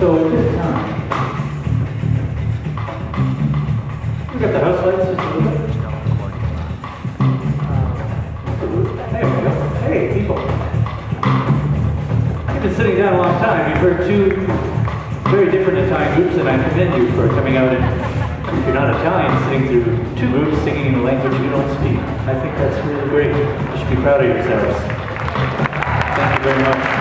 So this time, we got the house lights just a little bit. There we go. Hey, people. You've been sitting down a long time. You've heard two very different Italian groups, and I commend you for coming out and, if you're not Italian, sitting through two groups singing in a language you don't speak. I think that's really great. You should be proud of yourselves. Thank you very much.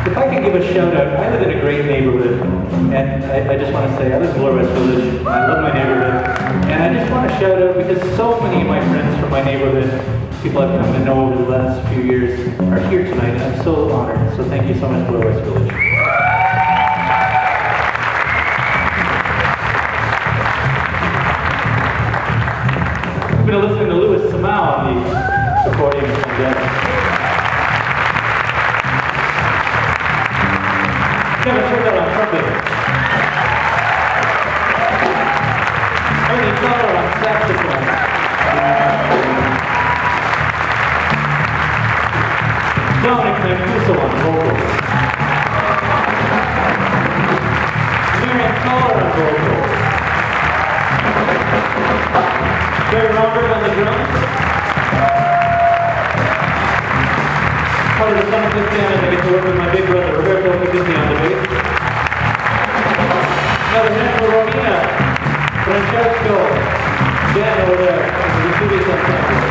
If I could give a shout out, I live in a great neighborhood, and I just want to say, I live in Lower West Village, I love my neighborhood, and I just want to shout out because so many of my friends from my neighborhood, people I've come to know over the last few years, are here tonight, and I'm so honored. So thank you so much, Lower West Village. I'm going to listen to Louis Samau on the accordion from Death. Kevin Turgot on trumpet. Ernie Feller on saxophone. Dominic Mancuso on vocals. Miriam Toller on vocals. Barry Robert on the drums. Part of the Son of this band, I get to work with my big brother Roberto Pagizzi on the bass. Another hand for Romina, Francesco, Dan over there, the studios on campus.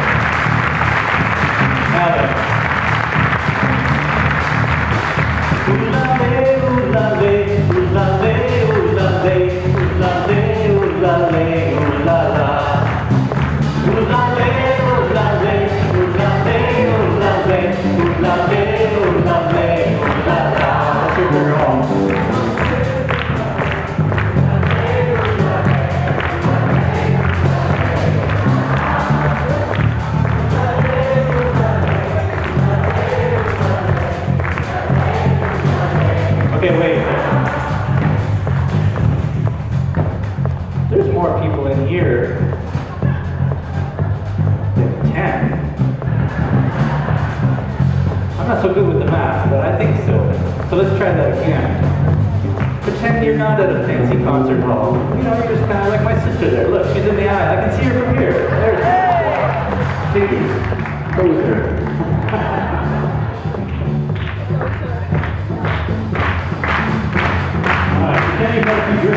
Alan. Oolale, oolale, oolale, oolale, oolale, oolale, oolala. Oolale, oolale, oolale, oolale, oolale, oolale, oolala. That's your girl. Okay, wait. There's more people in here than 10. I'm not so good with the math, but I think so. So let's try that again. Pretend you're not at a fancy concert hall. You know, you're just kind of like my sister there. Look, she's in the aisle. I can see her from here. There's Please. Poser. Pretend you've got a few